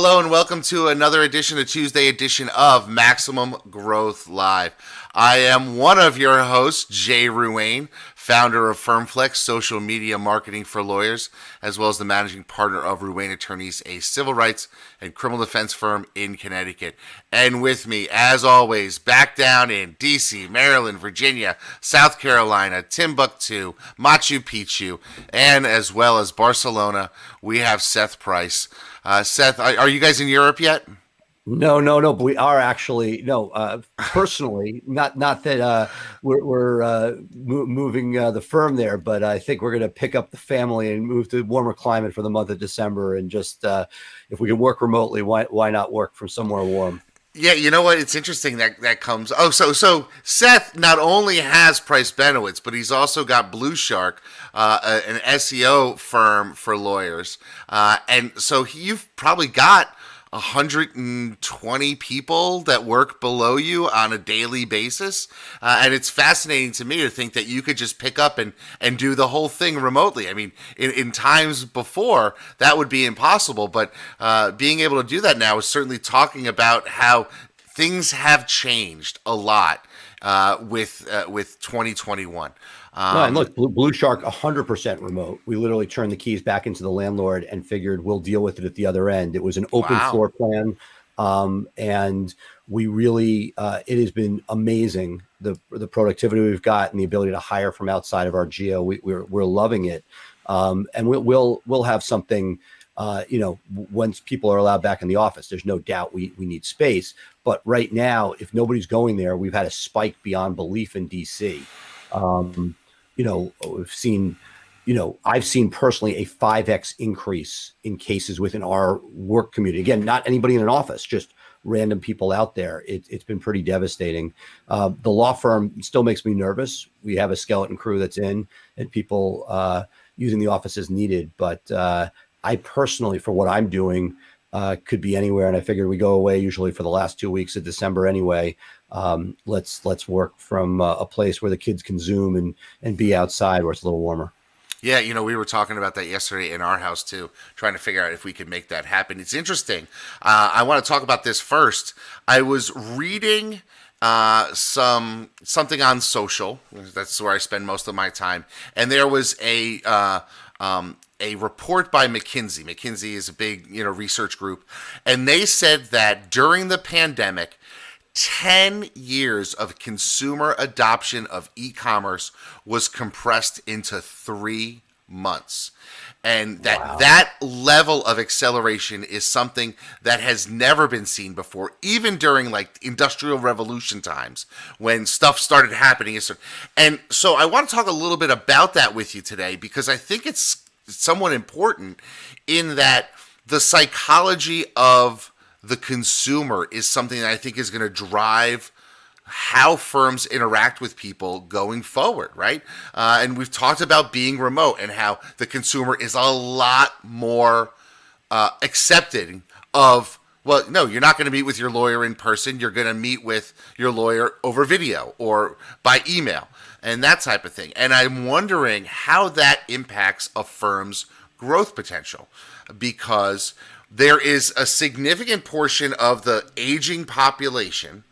hello, and welcome to another edition, a Tuesday edition of Maximum Growth Live. I am one of your hosts, Jay Ruane, founder of FirmFlex, social media marketing for lawyers, as well as the managing partner of Ruane Attorneys, a civil rights and criminal defense firm in Connecticut. And with me, as always, back down in D.C., Maryland, Virginia, South Carolina, Timbuktu, Machu Picchu, and as well as Barcelona, we have Seth Price. Seth, are you guys in Europe yet? No. But we are actually personally, not that we're moving the firm there, but I think we're going to pick up the family and move to warmer climate for the month of December. And just if we can work remotely, why not work from somewhere warm? Yeah, you know what? It's interesting that comes. Oh, so Seth not only has Price Benowitz, but he's also got Blue Shark, an SEO firm for lawyers, and so you've probably got 120 people that work below you on a daily basis. And it's fascinating to me to think that you could just pick up and do the whole thing remotely. I mean, in times before, that would be impossible. But being able to do that now is certainly talking about how things have changed a lot with 2021. No, and look, Blue Shark, 100% remote. We literally turned the keys back into the landlord and figured we'll deal with it at the other end. It was an open floor plan, and we really, it has been amazing, the productivity we've got and the ability to hire from outside of our geo. We're loving it, and we'll have something. Once people are allowed back in the office, there's no doubt we need space. But right now, if nobody's going there, we've had a spike beyond belief in DC. We've seen, I've seen personally a 5x increase in cases within our work community. Again, not anybody in an office, just random people out there. It's been pretty devastating. The law firm still makes me nervous. We have a skeleton crew that's in and people using the office as needed. But I personally, for what I'm doing, could be anywhere. And I figured we go away usually for the last 2 weeks of December anyway. Let's work from a place where the kids can Zoom and be outside where it's a little warmer. Yeah, we were talking about that yesterday in our house too, trying to figure out if we could make that happen. It's interesting. I want to talk about this first. I was reading something on social. That's where I spend most of my time, and there was a report by McKinsey. McKinsey is a big, research group, and they said that during the pandemic, 10 years of consumer adoption of e-commerce was compressed into 3 months. And that level of acceleration is something that has never been seen before, even during like industrial revolution times when stuff started happening. And so I want to talk a little bit about that with you today, because I think it's somewhat important in that the psychology of the consumer is something that I think is going to drive how firms interact with people going forward, right? And we've talked about being remote and how the consumer is a lot more accepting of, well, no, you're not going to meet with your lawyer in person. You're going to meet with your lawyer over video or by email and that type of thing. And I'm wondering how that impacts a firm's growth potential, because there is a significant portion of the aging population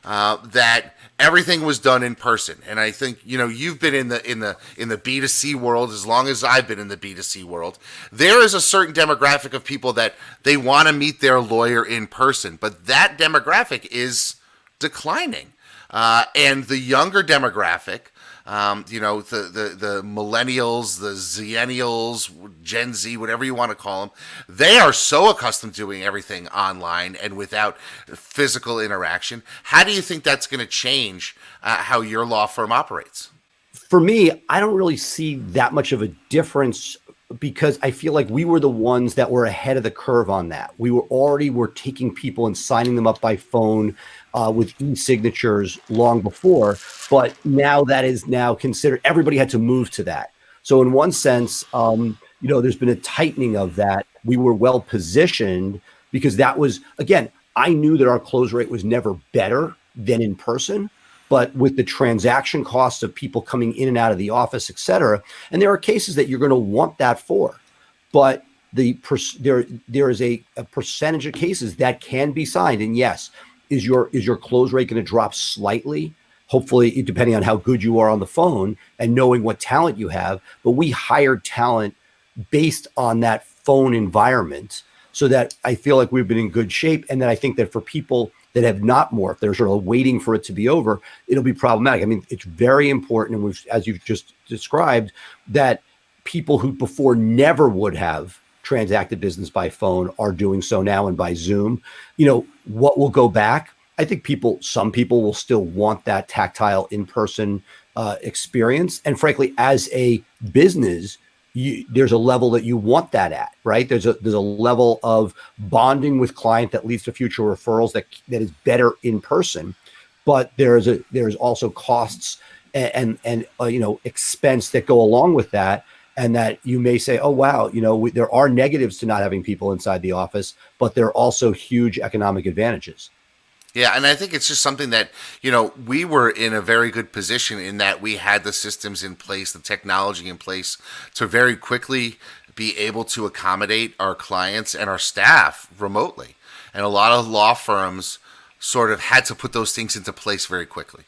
that everything was done in person. And I think, you've been in the B2C world as long as I've been in the B2C world. There is a certain demographic of people that they want to meet their lawyer in person, but that demographic is declining. And the younger demographic, the millennials, the Zennials, Gen Z, whatever you want to call them, they are so accustomed to doing everything online and without physical interaction. How do you think that's going to change how your law firm operates? For me, I don't really see that much of a difference, because I feel like we were the ones that were ahead of the curve on that. We were taking people and signing them up by phone with e-signatures long before, but now that is now considered, everybody had to move to that. So in one sense, there's been a tightening of that. We were well positioned because that was, again, I knew that our close rate was never better than in person, but with the transaction costs of people coming in and out of the office, et cetera, and there are cases that you're going to want that for, but there is a percentage of cases that can be signed. And yes, is your close rate going to drop slightly? Hopefully, depending on how good you are on the phone and knowing what talent you have. But we hire talent based on that phone environment, so that I feel like we've been in good shape. And then I think that for people that have not morphed, they're sort of waiting for it to be over, it'll be problematic. I mean, it's very important, and as you've just described, that people who before never would have transacted business by phone are doing so now and by Zoom. What will go back? I think some people will still want that tactile in-person experience. And frankly, as a business, there's a level that you want that at, right? There's a level of bonding with client that leads to future referrals that is better in person, but there's also costs and expense that go along with that, and that you may say, oh wow, there are negatives to not having people inside the office, but there are also huge economic advantages. Yeah, and I think it's just something that, we were in a very good position in that we had the systems in place, the technology in place to very quickly be able to accommodate our clients and our staff remotely. And a lot of law firms sort of had to put those things into place very quickly.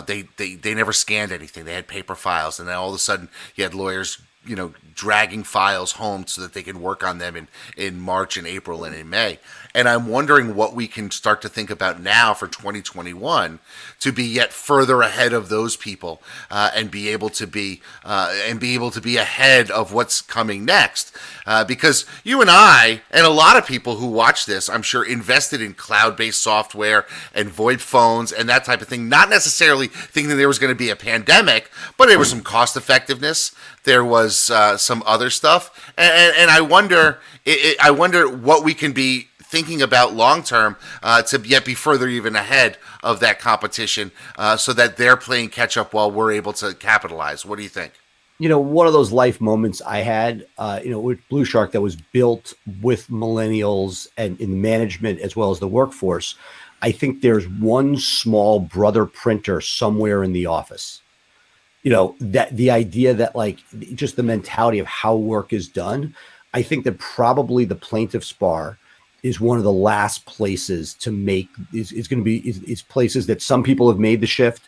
They never scanned anything. They had paper files, and then all of a sudden you had lawyers dragging files home so that they can work on them in March and April and in May. And I'm wondering what we can start to think about now for 2021 to be yet further ahead of those people and be able to be ahead of what's coming next. Because you and I and a lot of people who watch this, I'm sure, invested in cloud-based software and VoIP phones and that type of thing, not necessarily thinking there was going to be a pandemic, but there was some cost effectiveness. There was some other stuff, and I wonder what we can be thinking about long term to yet be further even ahead of that competition, so that they're playing catch up while we're able to capitalize. What do you think? One of those life moments I had, with Blue Shark that was built with millennials and in management as well as the workforce. I think there's one small brother printer somewhere in the office. That the idea that just the mentality of how work is done. I think that probably the plaintiff's bar is one of the last places to make is going to be is places that some people have made the shift.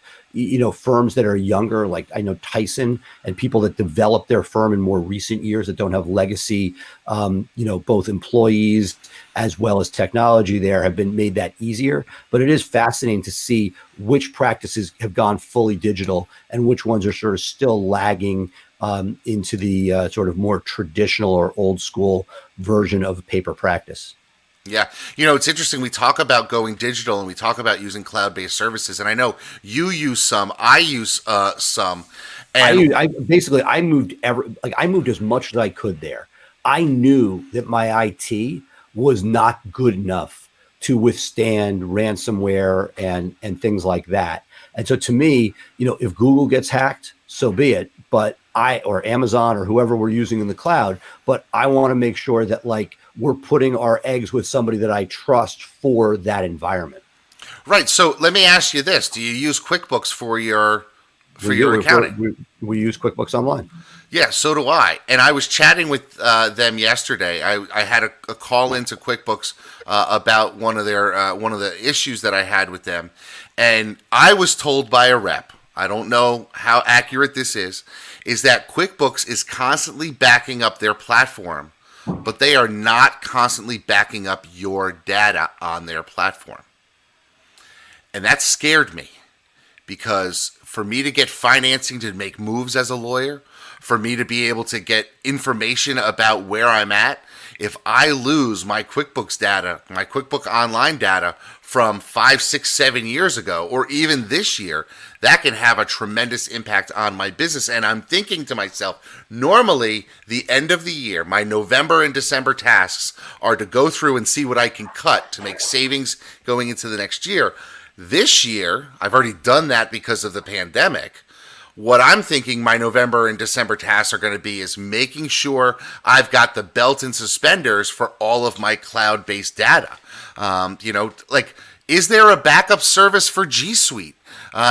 Firms that are younger, like I know Tyson, and people that develop their firm in more recent years that don't have legacy, both employees as well as technology there have been made that easier. But it is fascinating to see which practices have gone fully digital and which ones are sort of still lagging into the sort of more traditional or old school version of paper practice. Yeah. It's interesting. We talk about going digital and we talk about using cloud-based services. And I know you use some, I use some. And I moved as much as I could there. I knew that my IT was not good enough to withstand ransomware and things like that. And so to me, if Google gets hacked, so be it. But or Amazon or whoever we're using in the cloud, but I want to make sure that we're putting our eggs with somebody that I trust for that environment. Right. So let me ask you this: do you use QuickBooks for your accounting? We use QuickBooks Online. Yeah, so do I. And I was chatting with them yesterday. I had a call into QuickBooks about one of the issues that I had with them, and I was told by a rep, I don't know how accurate this is that QuickBooks is constantly backing up their platform, but they are not constantly backing up your data on their platform. And that scared me, because for me to get financing to make moves as a lawyer, for me to be able to get information about where I'm at, if I lose my QuickBooks data, my QuickBook Online data from 5, 6, 7 years ago, or even this year, that can have a tremendous impact on my business. And I'm thinking to myself, normally the end of the year, my November and December tasks are to go through and see what I can cut to make savings going into the next year. This year, I've already done that because of the pandemic. What I'm thinking my November and December tasks are going to be is making sure I've got the belt and suspenders for all of my cloud-based data. Is there a backup service for G Suite?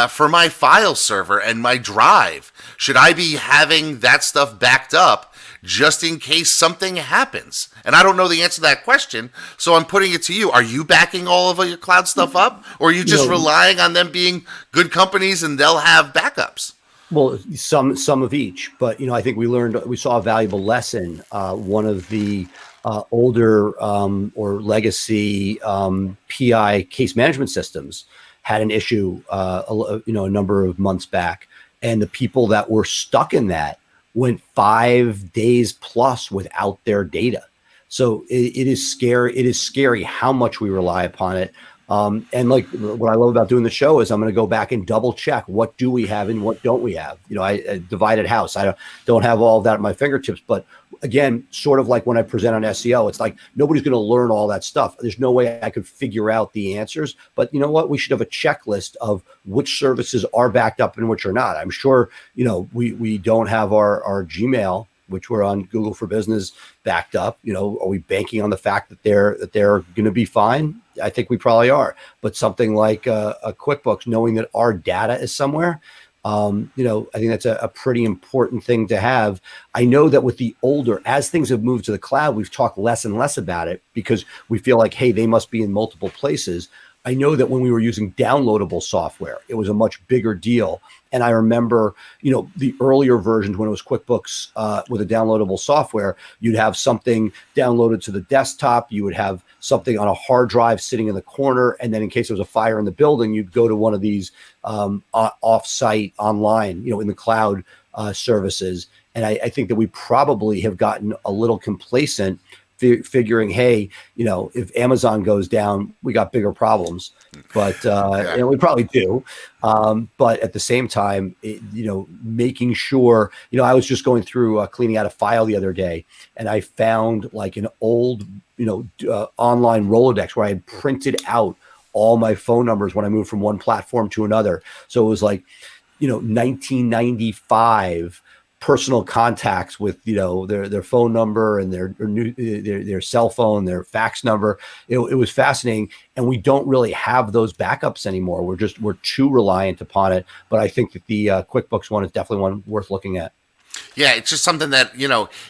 for my file server and my drive? Should I be having that stuff backed up just in case something happens? And I don't know the answer to that question, so I'm putting it to you. Are you backing all of your cloud stuff up, or are you just relying on them being good companies and they'll have backups? Well, some of each, but I think we saw a valuable lesson. One of the older or legacy PI case management systems had an issue, a number of months back, and the people that were stuck in that went 5 days plus without their data. So it is scary. It is scary how much we rely upon it. And like what I love about doing the show is I'm going to go back and double check what do we have and what don't we have. I divided house. I don't have all of that at my fingertips, but again, sort of like when I present on SEO, it's like nobody's going to learn all that stuff. There's no way I could figure out the answers, but you know what? We should have a checklist of which services are backed up and which are not. I'm sure, we don't have our Gmail, which we're on Google for Business, backed up. Are we banking on the fact that they're going to be fine? I think we probably are. But something like a QuickBooks, knowing that our data is somewhere, I think that's a pretty important thing to have. I know that with as things have moved to the cloud, we've talked less and less about it because we feel like, hey, they must be in multiple places. I know that when we were using downloadable software, it was a much bigger deal. And I remember, the earlier versions when it was QuickBooks with a downloadable software, you'd have something downloaded to the desktop. You would have something on a hard drive sitting in the corner. And then in case there was a fire in the building, you'd go to one of these off-site online, in the cloud services. And I think that we probably have gotten a little complacent figuring, hey, if Amazon goes down, we got bigger problems. But we probably do. But at the same time, making sure, I was just going through cleaning out a file the other day, and I found like an old, online Rolodex where I had printed out all my phone numbers when I moved from one platform to another. So it was like, 1995. Personal contacts with their phone number and their cell phone, their fax number. It was fascinating, and we don't really have those backups anymore. We're too reliant upon it. But I think that the QuickBooks one is definitely one worth looking at. Yeah, it's just something that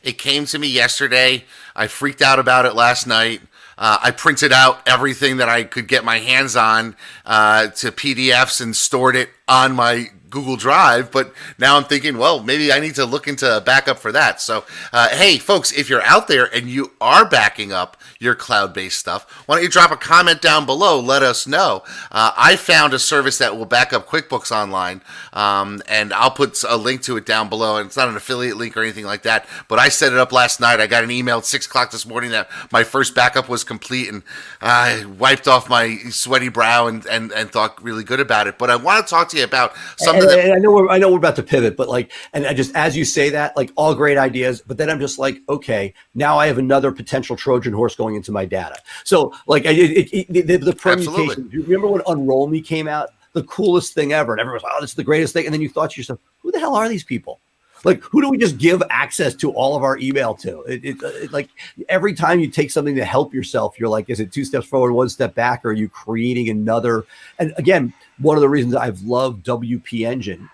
it came to me yesterday. I freaked out about it last night. I printed out everything that I could get my hands on to PDFs and stored it on my Google Drive, but now I'm thinking, well, maybe I need to look into a backup for that. So, hey, folks, if you're out there and you are backing up your cloud-based stuff, why don't you drop a comment down below? Let us know. I found a service that will back up QuickBooks Online, and I'll put a link to it down below. And it's not an affiliate link or anything like that, but I set it up last night. I got an email at 6 o'clock this morning that my first backup was complete, and I wiped off my sweaty brow and thought really good about it. But I want to talk to you about something. And I know we're about to pivot, but I just, as you say that, all great ideas, but then I'm just like, okay, now I have another potential Trojan horse going into my data. So the permutation. Do you remember when Unroll Me came out? The coolest thing ever, and everyone was, oh, this is the greatest thing. And then you thought to yourself, who the hell are these people? Who do we just give access to all of our email to? It every time you take something to help yourself, you're like, is it 2 steps forward, 1 step back? Or are you creating another? And again, one of the reasons I've loved WP Engine,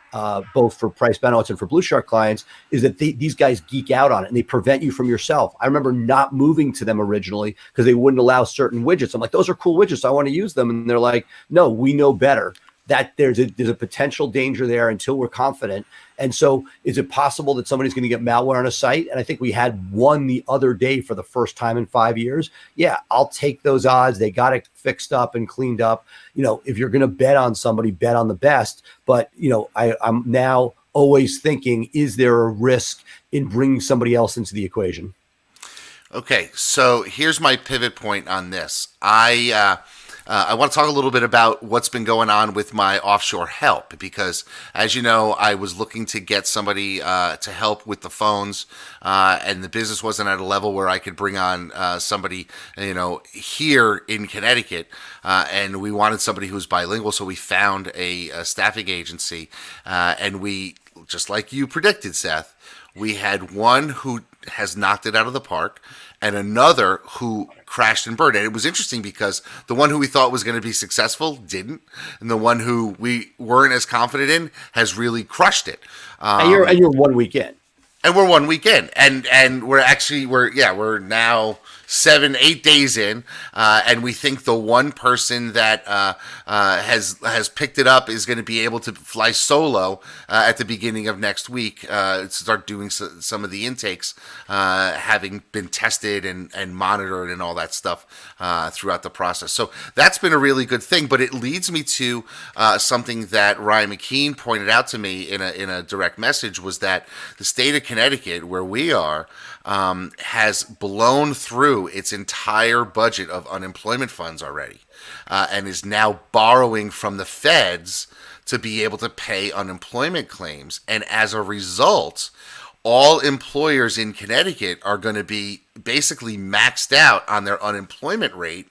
both for Price Benowitz and for Blue Shark clients, is that these guys geek out on it and they prevent you from yourself. I remember not moving to them originally because they wouldn't allow certain widgets. I'm like, those are cool widgets, I want to use them. And they're like, no, we know better. That there's a potential danger there until we're confident. And so is it possible that somebody's going to get malware on a site? And I think we had one the other day for the first time in 5 years. Yeah, I'll take those odds. They got it fixed up and cleaned up. If you're going to bet on somebody, bet on the best. But, I'm now always thinking, is there a risk in bringing somebody else into the equation? Okay, so here's my pivot point on this. I want to talk a little bit about what's been going on with my offshore help because, as you know, I was looking to get somebody to help with the phones, and the business wasn't at a level where I could bring on somebody, here in Connecticut, and we wanted somebody who's bilingual, so we found a staffing agency, and we, just like you predicted, Seth, We had one who has knocked it out of the park, and another who crashed and burned. And it was interesting because the one who we thought was going to be successful didn't, and the one who we weren't as confident in has really crushed it. And you're 1 week in. And we're 1 week in, and we're now 7-8 days in, and we think the one person that has picked it up is going to be able to fly solo at the beginning of next week. Start doing some of the intakes, having been tested and monitored and all that stuff throughout the process. So that's been a really good thing. But it leads me to something that Ryan McKeen pointed out to me in a direct message, was that the state of Connecticut, where we are, has blown through its entire budget of unemployment funds already, and is now borrowing from the feds to be able to pay unemployment claims. And as a result, all employers in Connecticut are going to be basically maxed out on their unemployment rate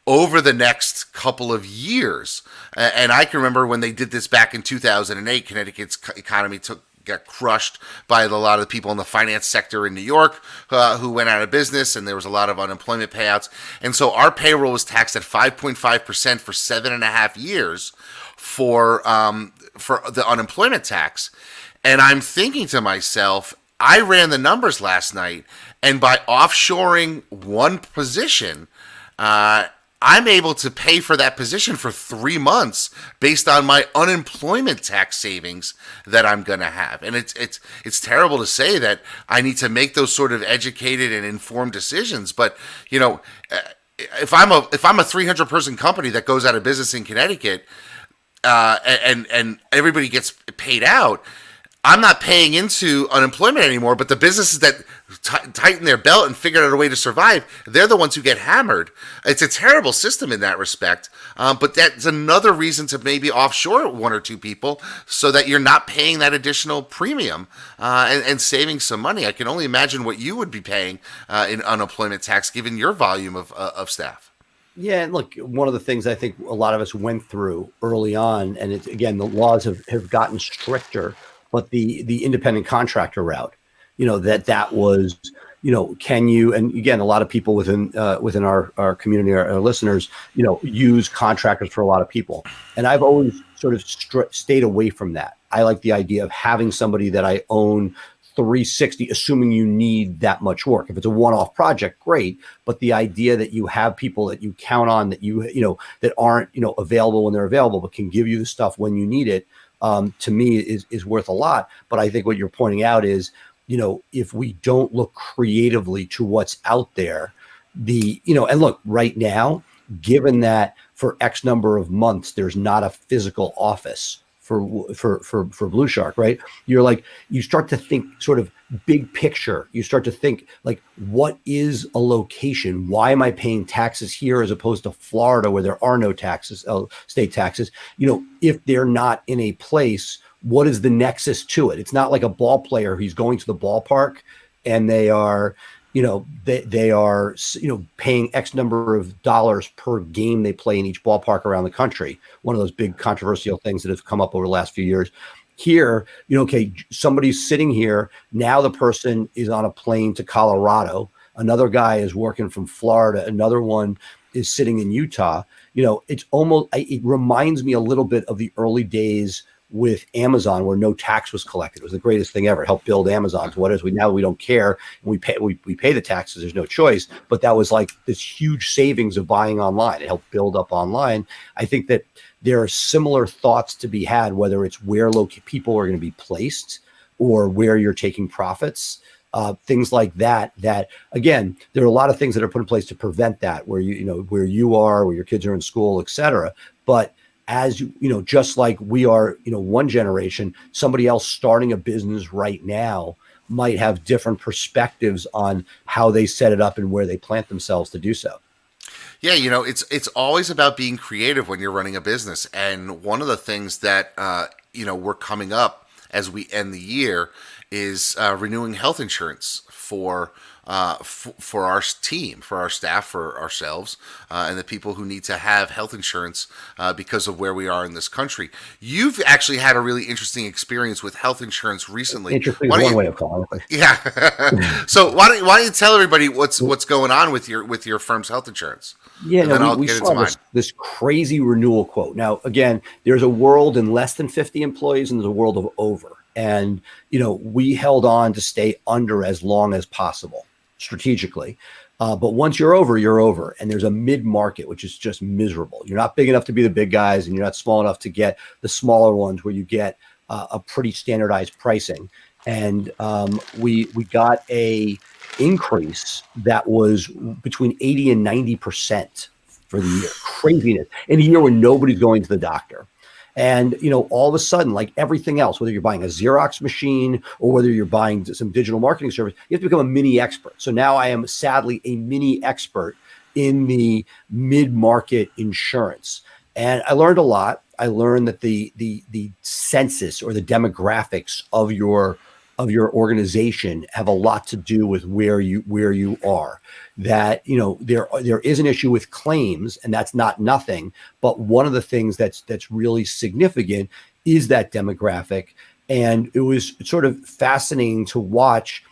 over the next couple of years. And I can remember when they did this back in 2008, Connecticut's economy got crushed by a lot of the people in the finance sector in New York who went out of business, and there was a lot of unemployment payouts. And so our payroll was taxed at 5.5% for 7.5 years for the unemployment tax. And I'm thinking to myself, I ran the numbers last night, and by offshoring one position, I'm able to pay for that position for 3 months based on my unemployment tax savings that I'm going to have. And it's terrible to say that I need to make those sort of educated and informed decisions, but if I'm a 300 person company that goes out of business in Connecticut, and everybody gets paid out, I'm not paying into unemployment anymore, but the businesses that tighten their belt and figure out a way to survive, they're the ones who get hammered. It's a terrible system in that respect, but that's another reason to maybe offshore one or two people so that you're not paying that additional premium and saving some money. I can only imagine what you would be paying in unemployment tax given your volume of staff. Yeah, and look, one of the things I think a lot of us went through early on, and it's, again, the laws have gotten stricter, but the independent contractor route, that was, can you, and again, a lot of people within our community, our listeners, use contractors for a lot of people. And I've always sort of stayed away from that. I like the idea of having somebody that I own 360, assuming you need that much work. If it's a one-off project, great. But the idea that you have people that you count on, that that aren't, available when they're available, but can give you the stuff when you need it, to me is worth a lot. But I think what you're pointing out is, if we don't look creatively to what's out there, and look, right now, given that for X number of months, there's not a physical office for Blue Shark, right? You start to think sort of big picture. You start to think like, what is a location? Why am I paying taxes here as opposed to Florida where there are no taxes, state taxes? If they're not in a place, what is the nexus to it? It's not like a ball player who's going to the ballpark and they are, they are, paying X number of dollars per game they play in each ballpark around the country. One of those big controversial things that have come up over the last few years. Here, okay, somebody's sitting here. Now the person is on a plane to Colorado. Another guy is working from Florida. Another one is sitting in Utah. It's almost, it reminds me a little bit of the early days with Amazon, where no tax was collected. It was the greatest thing ever. It helped build Amazon to what is. Now we don't care. We pay the taxes. There's no choice. But that was like this huge savings of buying online. It helped build up online. I think that there are similar thoughts to be had, whether it's where people are going to be placed or where you're taking profits, things like that. That, again, there are a lot of things that are put in place to prevent that, where where you are, where your kids are in school, et cetera. But as just like we are, one generation, somebody else starting a business right now might have different perspectives on how they set it up and where they plant themselves to do so. Yeah, it's always about being creative when you're running a business. And one of the things that, we're coming up as we end the year is renewing health insurance for our team, for our staff, for ourselves, and the people who need to have health insurance because of where we are in this country. You've actually had a really interesting experience with health insurance recently. Interesting is one way of calling it. Yeah. So why don't you tell everybody what's going on with your firm's health insurance? Yeah, And no, then I'll we get into saw mine. this crazy renewal quote. Now, again, there's a world in less than 50 employees and there's a world of over. And, we held on to stay under as long as possible strategically. But once you're over, you're over. And there's a mid-market, which is just miserable. You're not big enough to be the big guys and you're not small enough to get the smaller ones where you get a pretty standardized pricing. And we got a increase that was between 80 and 90% for the year. Craziness. In a year when nobody's going to the doctor. And, all of a sudden, like everything else, whether you're buying a Xerox machine or whether you're buying some digital marketing service, you have to become a mini expert. So now I am sadly a mini expert in the mid-market insurance. And I learned a lot. I learned that the census or the demographics of your organization have a lot to do with where you are. That there is an issue with claims, and that's not nothing. But one of the things that's really significant is that demographic, and it was sort of fascinating to watch.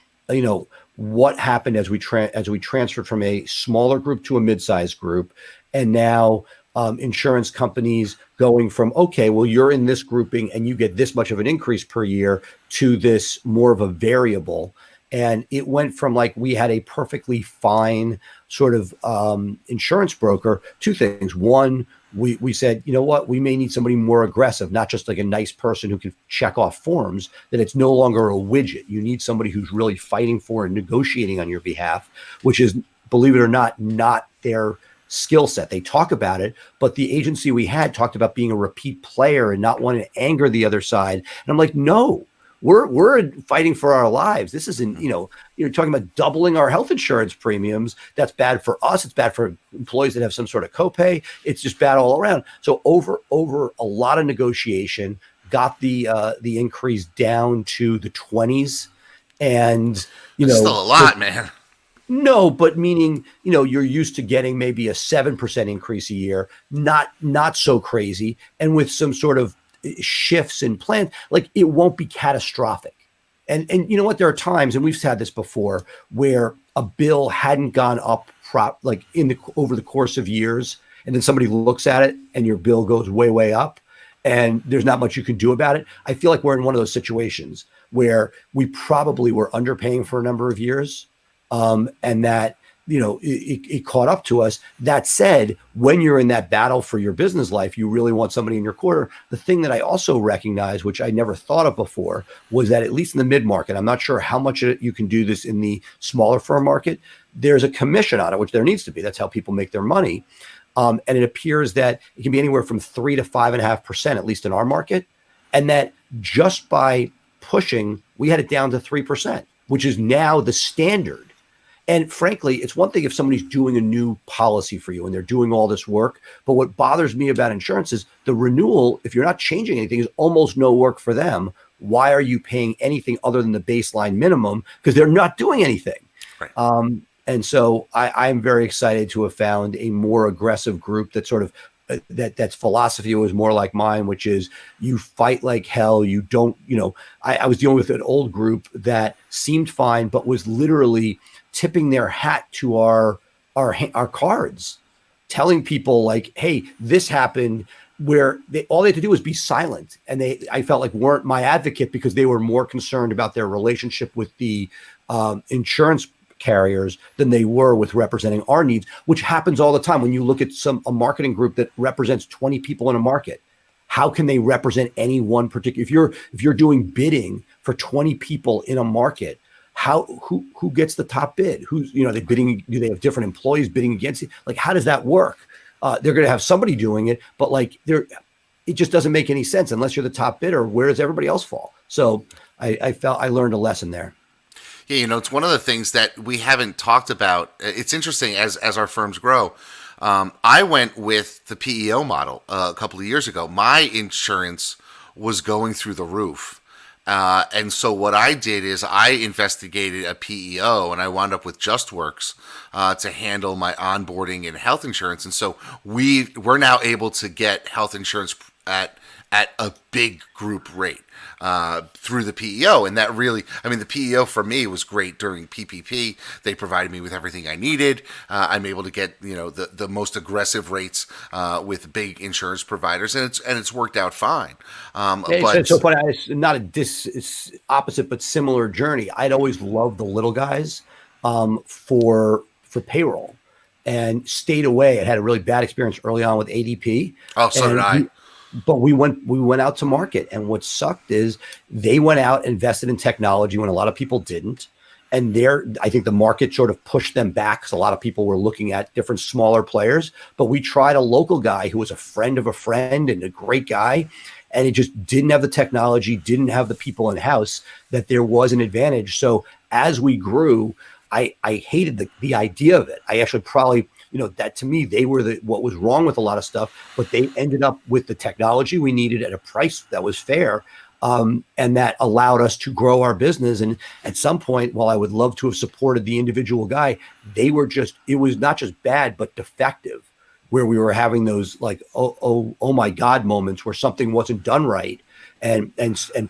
What happened as we transferred from a smaller group to a mid-sized group, and now insurance companies going from, okay, well, you're in this grouping and you get this much of an increase per year to this more of a variable. And it went from like we had a perfectly fine sort of insurance broker. Two things. One, we said, you know what, we may need somebody more aggressive, not just like a nice person who can check off forms, that it's no longer a widget. You need somebody who's really fighting for and negotiating on your behalf, which is, believe it or not their skill set. They talk about it, but the agency we had talked about being a repeat player and not wanting to anger the other side. And I'm like, no, we're fighting for our lives. This isn't, you're talking about doubling our health insurance premiums. That's bad for us. It's bad for employees that have some sort of copay. It's just bad all around. So over a lot of negotiation, got the increase down to the 20s. And, It's still a lot, man. No, but meaning, you're used to getting maybe a 7% increase a year, not so crazy. And with some sort of shifts in plan, like it won't be catastrophic. And you know what? There are times, and we've had this before, where a bill hadn't gone up over the course of years. And then somebody looks at it and your bill goes way, way up and there's not much you can do about it. I feel like we're in one of those situations where we probably were underpaying for a number of years. And that, it caught up to us. That said, when you're in that battle for your business life, you really want somebody in your corner. The thing that I also recognize, which I never thought of before, was that at least in the mid-market, I'm not sure how much you can do this in the smaller firm market. There's a commission on it, which there needs to be. That's how people make their money. And it appears that it can be anywhere from 3 to 5.5%, at least in our market. And that just by pushing, we had it down to 3%, which is now the standard. And frankly, it's one thing if somebody's doing a new policy for you and they're doing all this work. But what bothers me about insurance is the renewal, if you're not changing anything, is almost no work for them. Why are you paying anything other than the baseline minimum? Because they're not doing anything. Right. And so I'm very excited to have found a more aggressive group that sort of that's philosophy was more like mine, which is you fight like hell. You don't, I was dealing with an old group that seemed fine, but was literally tipping their hat to our cards, telling people like, hey, this happened, where all they had to do was be silent. And I felt like weren't my advocate because they were more concerned about their relationship with the insurance carriers than they were with representing our needs, which happens all the time. When you look at a marketing group that represents 20 people in a market, how can they represent any one particular? If you're doing bidding for 20 people in a market, who gets the top bid? Who's, they bidding? Do they have different employees bidding against it? Like, how does that work? They're going to have somebody doing it, but it just doesn't make any sense unless you're the top bidder. Where does everybody else fall? So I felt I learned a lesson there. Yeah, it's one of the things that we haven't talked about. It's interesting as our firms grow. I went with the PEO model a couple of years ago. My insurance was going through the roof. And so what I did is I investigated a PEO, and I wound up with JustWorks to handle my onboarding and health insurance. And so we're now able to get health insurance at a big group rate through the PEO. And that really, I mean, the PEO for me was great during PPP. They provided me with everything I needed. I'm able to get, the most aggressive rates with big insurance providers, and it's worked out fine. It's so funny. It's not it's opposite, but similar journey. I'd always loved the little guys for payroll, and stayed away. I had a really bad experience early on with ADP. Oh, so did I. But we went out to market, and what sucked is they went out and invested in technology when a lot of people didn't. And I think the market sort of pushed them back because a lot of people were looking at different smaller players. But we tried a local guy who was a friend of a friend and a great guy, and it just didn't have the technology, didn't have the people in house that there was an advantage. So as we grew, I hated the idea of it. I actually probably, that to me, they were what was wrong with a lot of stuff, but they ended up with the technology we needed at a price that was fair. And that allowed us to grow our business. And at some point, while I would love to have supported the individual guy, it was not just bad, but defective, where we were having those like, oh my God moments where something wasn't done right. And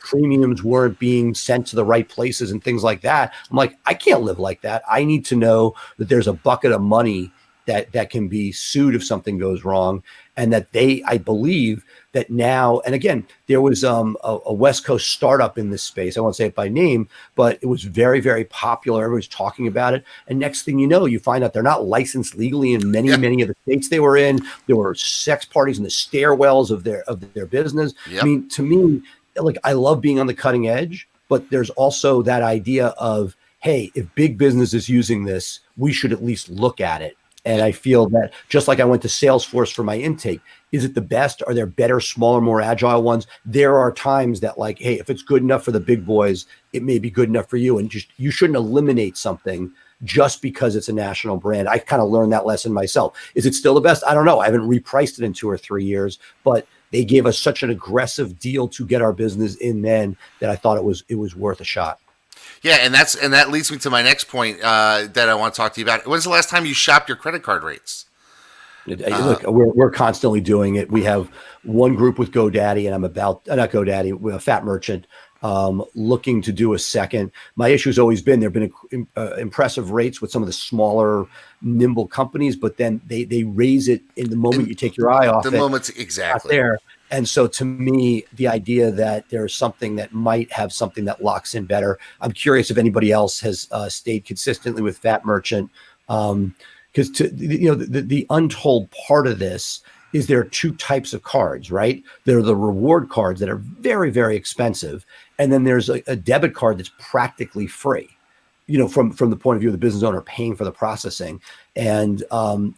premiums weren't being sent to the right places and things like that. I'm like, I can't live like that. I need to know that there's a bucket of money that can be sued if something goes wrong. And that I believe that now, and again, there was a West Coast startup in this space. I won't say it by name, but it was very, very popular. Everybody's talking about it. And next thing you know, you find out they're not licensed legally in many of the states they were in. There were sex parties in the stairwells of their business. Yep. I mean, to me, like, I love being on the cutting edge, but there's also that idea of, hey, if big business is using this, we should at least look at it. And I feel that just like I went to Salesforce for my intake, is it the best? Are there better, smaller, more agile ones? There are times that, like, hey, if it's good enough for the big boys, it may be good enough for you. And just, you shouldn't eliminate something just because it's a national brand. I kind of learned that lesson myself. Is it still the best? I don't know. I haven't repriced it in 2 or 3 years, but they gave us such an aggressive deal to get our business in then that I thought it was worth a shot. Yeah, and that leads me to my next point that I want to talk to you about. When's the last time you shopped your credit card rates? Look, we're constantly doing it. We have one group with GoDaddy, and I'm not GoDaddy, we're a Fat Merchant, looking to do a second. My issue has always been there have been impressive rates with some of the smaller, nimble companies, but then they raise it in the moment you take your eye off it. The moment's exactly there. And so to me, the idea that there's something that might have something that locks in better. I'm curious if anybody else has stayed consistently with Fat Merchant. Because the untold part of this is there are 2 types of cards, right? There are the reward cards that are very, very expensive. And then there's a debit card that's practically free, from the point of view of the business owner paying for the processing. And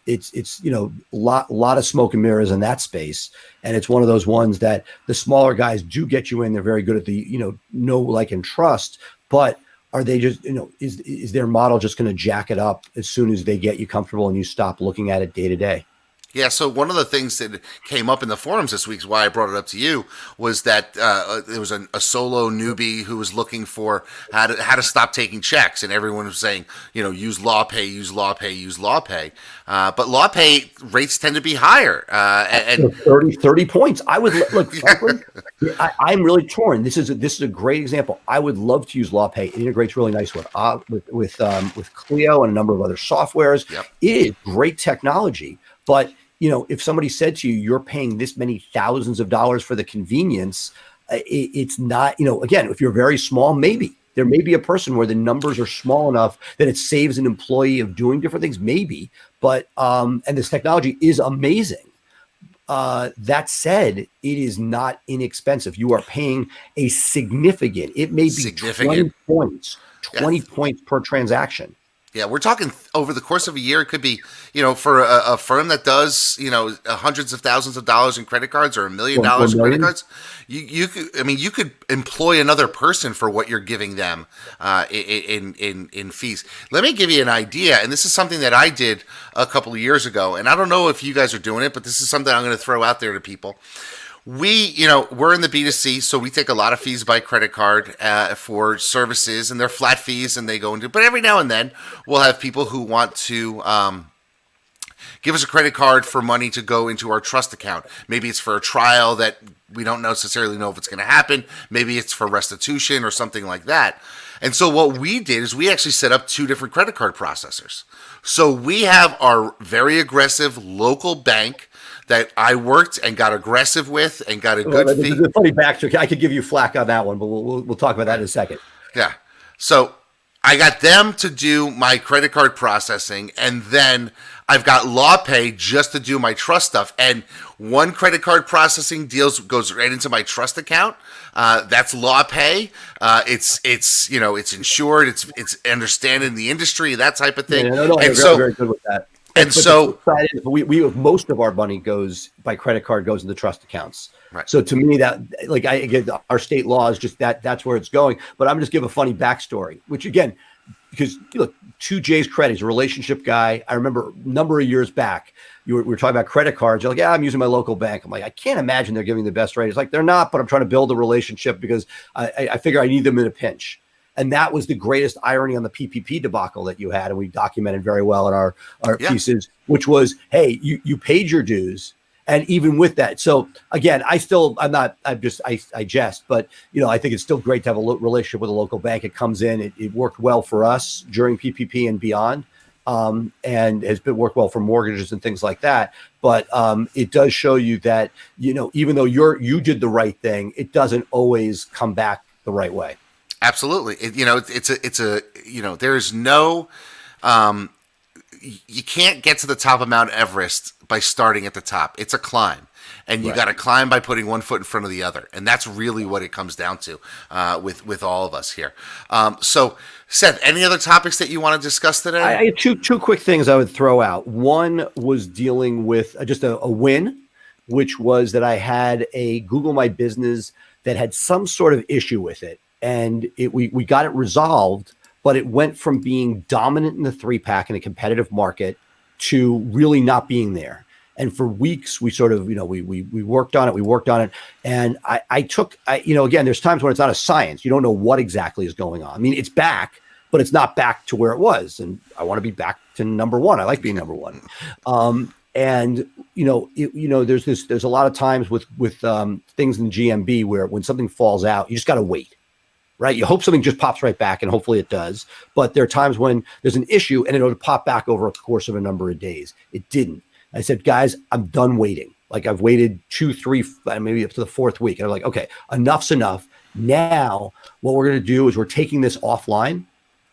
it's a lot of smoke and mirrors in that space. And it's one of those ones that the smaller guys do get you in. They're very good at the, know, like, and trust, but are they just, is their model just going to jack it up as soon as they get you comfortable and you stop looking at it day to day? Yeah, so one of the things that came up in the forums this week, is why I brought it up to you, was that there was a solo newbie who was looking for how to stop taking checks, and everyone was saying, use LawPay, use LawPay, use LawPay. But LawPay rates tend to be higher. And 30 points. I would look. Frankly, I'm really torn. This is a great example. I would love to use LawPay. It integrates really nice with Clio and a number of other softwares. Yep. It is great technology, but if somebody said to you, you're paying this many thousands of dollars for the convenience, it's not, again, if you're very small, maybe there may be a person where the numbers are small enough that it saves an employee of doing different things, maybe, but, and this technology is amazing. That said, it is not inexpensive. You are paying a significant, it may be 20 points per transaction. Yeah, we're talking over the course of a year. It could be, for a firm that does, hundreds of thousands of dollars in credit cards or $1 million in credit cards. You could employ another person for what you're giving them in fees. Let me give you an idea, and this is something that I did a couple of years ago, and I don't know if you guys are doing it, but this is something I'm going to throw out there to people. we're in the B2C, so we take a lot of fees by credit card for services, and they're flat fees, and they go into. But every now and then, we'll have people who want to give us a credit card for money to go into our trust account. Maybe it's for a trial that we don't necessarily know if it's going to happen. Maybe it's for restitution or something like that. And so what we did is we actually set up two different credit card processors. So we have our very aggressive local bank that I worked and got aggressive with and got a good fee. The funny backstory. I could give you flack on that one, but we'll talk about that in a second. Yeah. So I got them to do my credit card processing, and then I've got LawPay just to do my trust stuff. And one credit card processing goes right into my trust account. That's LawPay. It's insured. It's understanding the industry, that type of thing. Yeah, no, and so very good with that. And so we most of our money goes by credit card, goes into trust accounts. Right. So to me, that our state law is just that's where it's going. But I'm just give a funny backstory, which again, because look, to Jay's credit, he's a relationship guy. I remember a number of years back, we were talking about credit cards. You're like, yeah, I'm using my local bank. I'm like, I can't imagine they're giving the best rate. It's like, they're not, but I'm trying to build a relationship because I figure I need them in a pinch. And that was the greatest irony on the PPP debacle that you had. And we documented very well in our pieces, which was, hey, you paid your dues. And even with that, so again, I jest, but I think it's still great to have a relationship with a local bank. It comes in, it worked well for us during PPP and beyond, and has been worked well for mortgages and things like that. But it does show you that even though you did the right thing, it doesn't always come back the right way. Absolutely, there's no. You can't get to the top of Mount Everest by starting at the top. It's a climb, and you got to climb by putting one foot in front of the other, and that's really what it comes down to with all of us here. So, Seth, any other topics that you want to discuss today? I had two quick things I would throw out. One was dealing with just a win, which was that I had a Google My Business that had some sort of issue with it, and we got it resolved. But it went from being dominant in the 3-pack in a competitive market to really not being there. And for weeks, we sort of, we worked on it. And I took, again, there's times when it's not a science. You don't know what exactly is going on. I mean, it's back, but it's not back to where it was. And I want to be back to number one. I like being number one. There's a lot of times with things in GMB where when something falls out, you just got to wait. Right. You hope something just pops right back, and hopefully it does. But there are times when there's an issue and it'll pop back over a course of a number of days. It didn't. I said, guys, I'm done waiting. Like I've waited 2, 3, maybe up to the 4th week. And I'm like, okay, enough's enough. Now what we're going to do is we're taking this offline.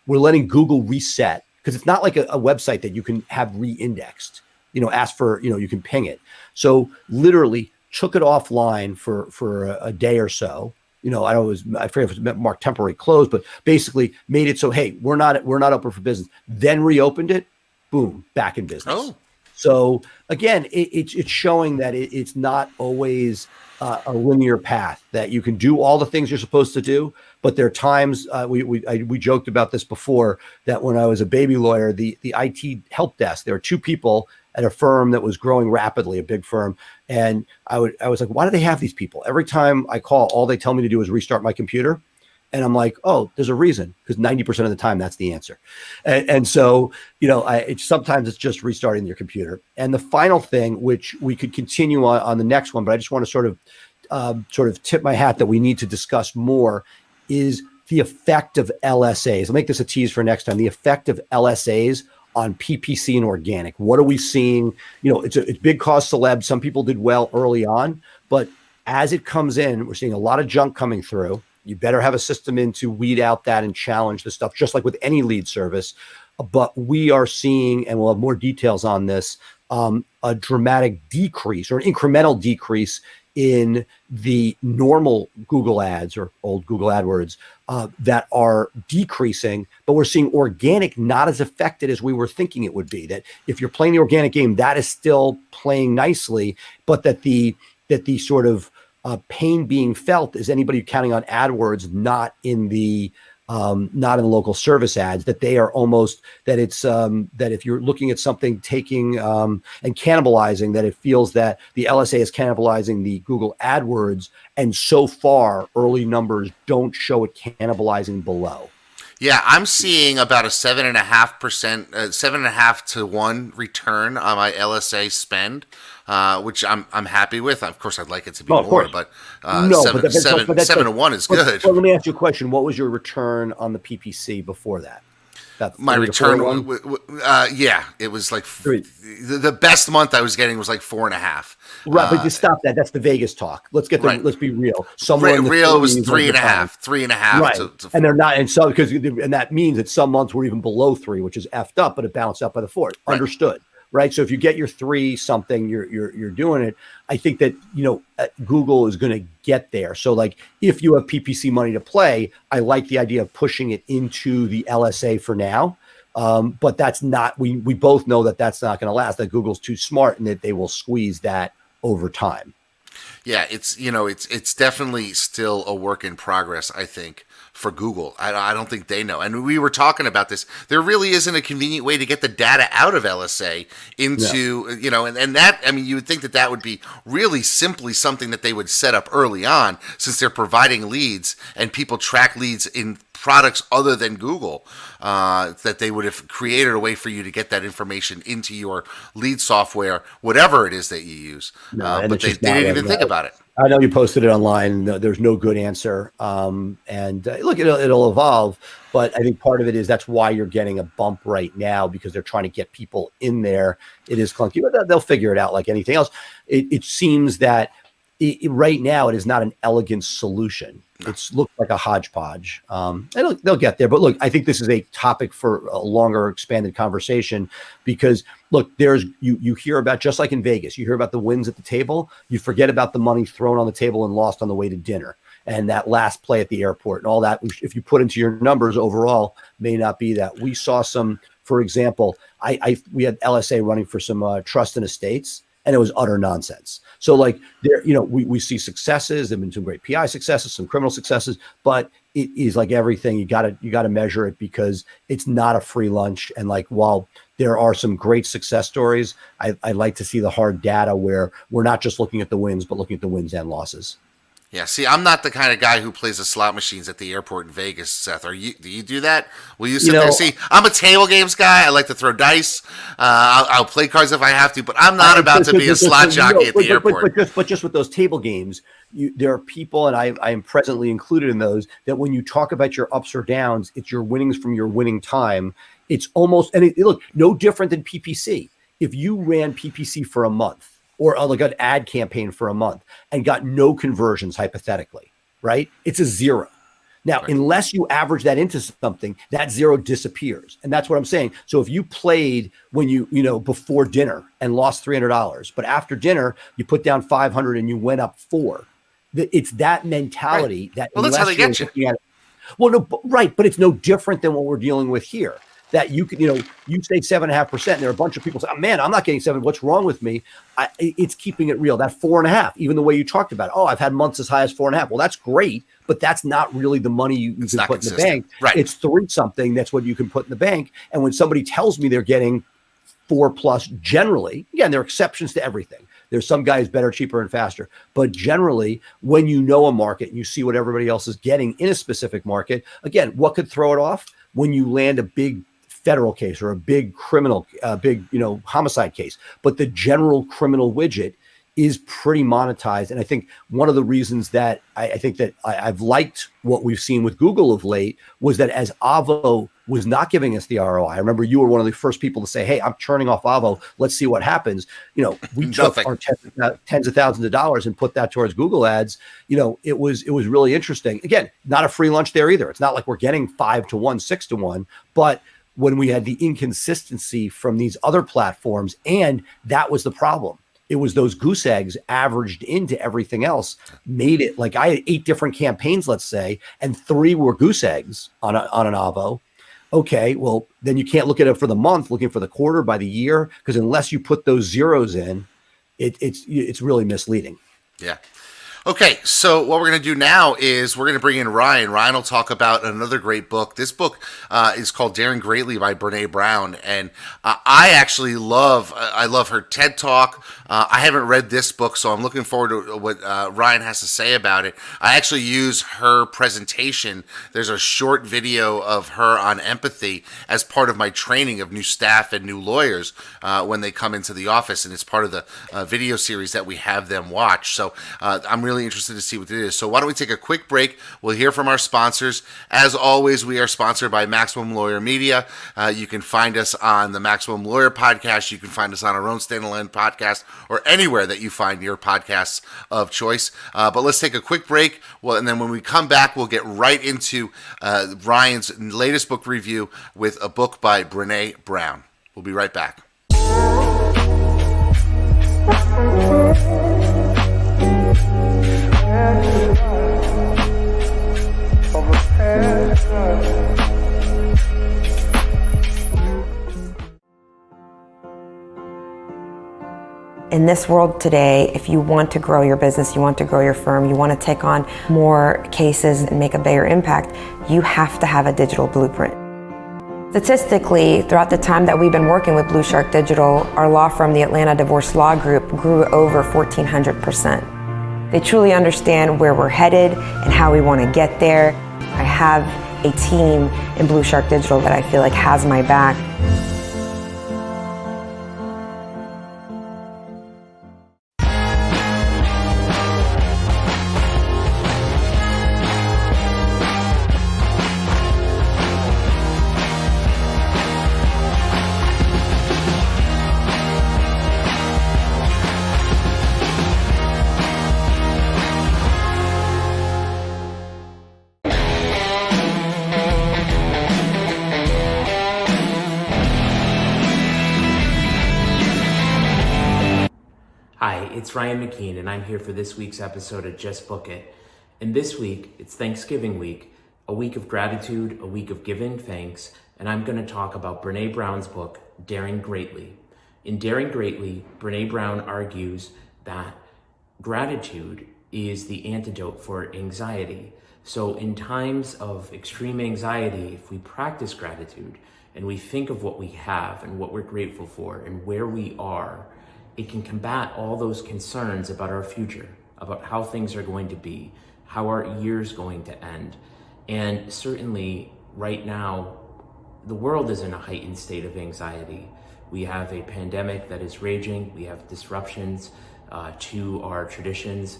We're letting Google reset, because it's not like a website that you can have re-indexed, ask for, you can ping it. So literally took it offline for a day or so. I forget if it marked temporary close, but basically made it so, hey, we're not open for business. Then reopened it, boom, back in business. Oh. So again, it's showing that it's not always a linear path, that you can do all the things you're supposed to do, but there are times we joked about this before, that when I was a baby lawyer, the IT help desk, there were 2 people at a firm that was growing rapidly, a big firm. And I was like, why do they have these people? Every time I call, all they tell me to do is restart my computer. And I'm like, oh, there's a reason, because 90% of the time that's the answer. And so, sometimes it's just restarting your computer. And the final thing, which we could continue on the next one, but I just want to sort of tip my hat that we need to discuss more, is the effect of LSAs. I'll make this a tease for next time. The effect of LSAs on PPC and organic. What are we seeing? It's big cause celeb. Some people did well early on, but as it comes in, we're seeing a lot of junk coming through. You better have a system in to weed out that and challenge the stuff, just like with any lead service. But we are seeing, and we'll have more details on this, a dramatic decrease or an incremental decrease in the normal Google ads or old Google AdWords that are decreasing, but we're seeing organic not as affected as we were thinking it would be. That if you're playing the organic game, that is still playing nicely, but that the pain being felt is anybody counting on AdWords not in the not in the local service ads, that they are almost, that it's that if you're looking at something taking and cannibalizing, that it feels that the LSA is cannibalizing the Google AdWords, and so far early numbers don't show it cannibalizing below. Yeah, I'm seeing about a 7.5%, 7.5 to 1 return on my LSA spend, which I'm happy with. Of course, I'd like it to be more, but no, seven to 1 is good. But let me ask you a question: what was your return on the PPC before that? My return, yeah, it was like the best month I was getting was like 4.5. Right, but just stop that. That's the Vegas talk. Let's be real. Somewhere real was 3.5. Right, and they're not, and so and that means that some months were even below 3, which is effed up, but it bounced up by the 4. Right. Understood. Right. So if you get your 3 something, you're doing it. I think that, Google is going to get there. So like if you have PPC money to play, I like the idea of pushing it into the LSA for now. But that's not, we both know that that's not going to last, that Google's too smart and that they will squeeze that over time. Yeah, it's definitely still a work in progress, I think, for Google. I don't think they know. And we were talking about this. There really isn't a convenient way to get the data out of LSA into, and that, I mean, you would think that would be really simply something that they would set up early on, since they're providing leads and people track leads in products other than Google, that they would have created a way for you to get that information into your lead software, whatever it is that you use. But they didn't even think about it. I know you posted it online. There's no good answer. And look, it'll evolve. But I think part of it is that's why you're getting a bump right now, because they're trying to get people in there. It is clunky, but they'll figure it out like anything else. It seems that right now it is not an elegant solution. It's looked like a hodgepodge. And they'll get there. But look, I think this is a topic for a longer expanded conversation, because look, you hear about, just like in Vegas, you hear about the wins at the table. You forget about the money thrown on the table and lost on the way to dinner, and that last play at the airport and all that. If you put into your numbers overall, may not be that. We saw some, for example, we had LSA running for some trust and estates, and it was utter nonsense. So like there, we see successes. There've been some great PI successes, some criminal successes, but it is like everything. You gotta measure it, because it's not a free lunch. And like, while there are some great success stories, I like to see the hard data where we're not just looking at the wins, but looking at the wins and losses. Yeah, see, I'm not the kind of guy who plays the slot machines at the airport in Vegas, Seth. Do you do that? Will you sit there? See, I'm a table games guy. I like to throw dice. I'll play cards if I have to, but I'm not about to be a slot jockey at the airport. But just with those table games, there are people, and I am presently included in those, that when you talk about your ups or downs, it's your winnings from your winning time. It's almost, and look, no different than PPC. If you ran PPC for a month, or like an ad campaign for a month, and got no conversions, hypothetically, right? It's a 0. Now, unless you average that into something, that 0 disappears. And that's what I'm saying. So if you played when before dinner and lost $300, but after dinner, you put down 500 and you went up 4, it's that mentality that, well, that's how they get you. Well, no, right. But it's no different than what we're dealing with here. That you could, you say 7.5%, and there are a bunch of people say, oh, man, I'm not getting 7. What's wrong with me? It's keeping it real. That 4.5, even the way you talked about it. Oh, I've had months as high as 4.5. Well, that's great, but that's not really the money you can put in the bank. Right. It's 3 something. That's what you can put in the bank. And when somebody tells me they're getting 4+, generally, again, there are exceptions to everything. There's some guys better, cheaper, and faster. But generally, when you know a market and you see what everybody else is getting in a specific market, again, what could throw it off? When you land a big federal case or a big criminal, homicide case, but the general criminal widget is pretty monetized. And I think one of the reasons that I think that I've liked what we've seen with Google of late was that as Avo was not giving us the ROI. I remember you were one of the first people to say, hey, I'm turning off Avo. Let's see what happens. We took our tens of thousands of dollars and put that towards Google ads. It was really interesting. Again, not a free lunch there either. It's not like we're getting 5 to 1, 6 to 1, but when we had the inconsistency from these other platforms, and that was the problem. It was those goose eggs averaged into everything else, made it like I had 8 different campaigns, let's say, and 3 were goose eggs on an Avo. Okay, well, then you can't look at it for the month, looking for the quarter, by the year, because unless you put those zeros in, it's really misleading. Yeah. Okay, so what we're going to do now is we're going to bring in Ryan. Ryan will talk about another great book. This book is called Daring Greatly by Brene Brown, and I actually love her TED Talk. I haven't read this book, so I'm looking forward to what Ryan has to say about it. I actually use her presentation. There's a short video of her on empathy as part of my training of new staff and new lawyers when they come into the office, and it's part of the video series that we have them watch. So I'm really interested to see what it is. So why don't we take a quick break? We'll hear from our sponsors. As always, we are sponsored by Maximum Lawyer Media. You can find us on the Maximum Lawyer podcast. You can find us on our own standalone podcast or anywhere that you find your podcasts of choice. But let's take a quick break. Well, and then when we come back, we'll get right into Ryan's latest book review with a book by Brene Brown. We'll be right back. In this world today, if you want to grow your business, you want to grow your firm, you want to take on more cases and make a bigger impact, you have to have a digital blueprint. Statistically, throughout the time that we've been working with Blue Shark Digital, our law firm, the Atlanta Divorce Law Group, grew over 1,400%. They truly understand where we're headed and how we want to get there. I have a team in Blue Shark Digital that I feel like has my back. Hi, it's Ryan McKeen, and I'm here for this week's episode of Just Book It. And this week, it's Thanksgiving week, a week of gratitude, a week of giving thanks, and I'm going to talk about Brene Brown's book, Daring Greatly. In Daring Greatly, Brene Brown argues that gratitude is the antidote for anxiety. So in times of extreme anxiety, if we practice gratitude and we think of what we have and what we're grateful for and where we are, it can combat all those concerns about our future, about how things are going to be, how our year's going to end. And certainly right now, the world is in a heightened state of anxiety. We have a pandemic that is raging. We have disruptions to our traditions.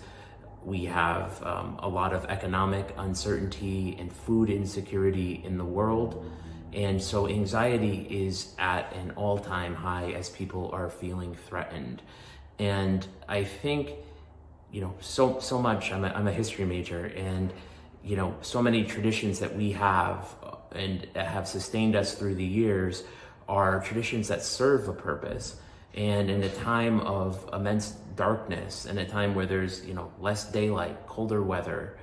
We have a lot of economic uncertainty and food insecurity in the world. And so anxiety is at an all-time high as people are feeling threatened. And I think, so much, I'm a history major, and, so many traditions that we have and have sustained us through the years are traditions that serve a purpose. And in a time of immense darkness, and a time where there's, less daylight, colder weather,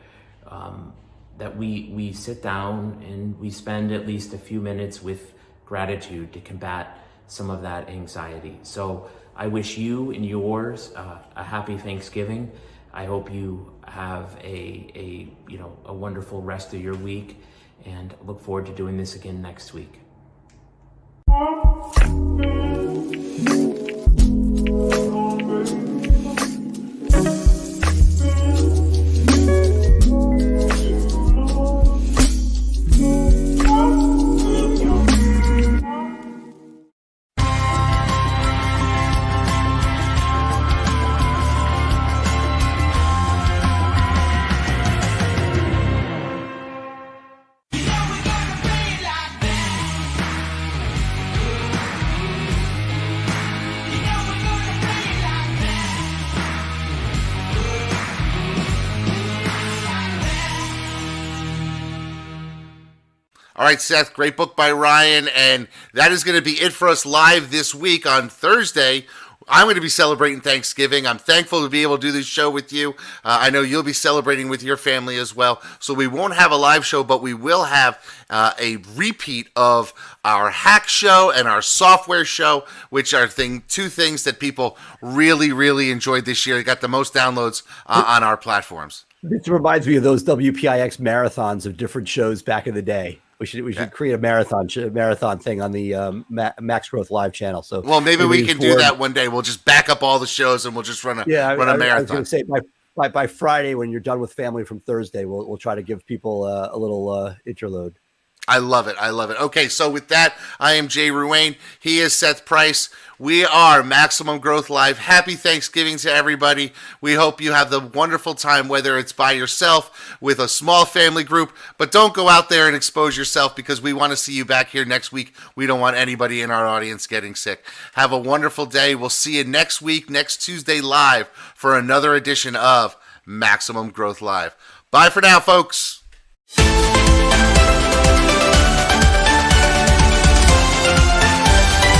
that we sit down and we spend at least a few minutes with gratitude to combat some of that anxiety. So I wish you and yours a happy Thanksgiving. I hope you have a wonderful rest of your week, and look forward to doing this again next week. All right, Seth, great book by Ryan, and that is going to be it for us live this week. On Thursday, I'm going to be celebrating Thanksgiving. I'm thankful to be able to do this show with you. I know you'll be celebrating with your family as well. So we won't have a live show, but we will have a repeat of our hack show and our software show, which are two things that people really, really enjoyed this year. They got the most downloads on our platforms. This reminds me of those WPIX marathons of different shows back in the day. We should create a marathon thing on the Max Growth Live channel. So maybe we can do that one day. We'll just back up all the shows and we'll just run a marathon. I was going to say by Friday, when you're done with family from Thursday, we'll try to give people a little interlude. I love it. Okay, so with that, I am Jay Ruane. He is Seth Price. We are Maximum Growth Live. Happy Thanksgiving to everybody. We hope you have the wonderful time, whether it's by yourself, with a small family group. But don't go out there and expose yourself, because we want to see you back here next week. We don't want anybody in our audience getting sick. Have a wonderful day. We'll see you next week, next Tuesday live, for another edition of Maximum Growth Live. Bye for now, folks.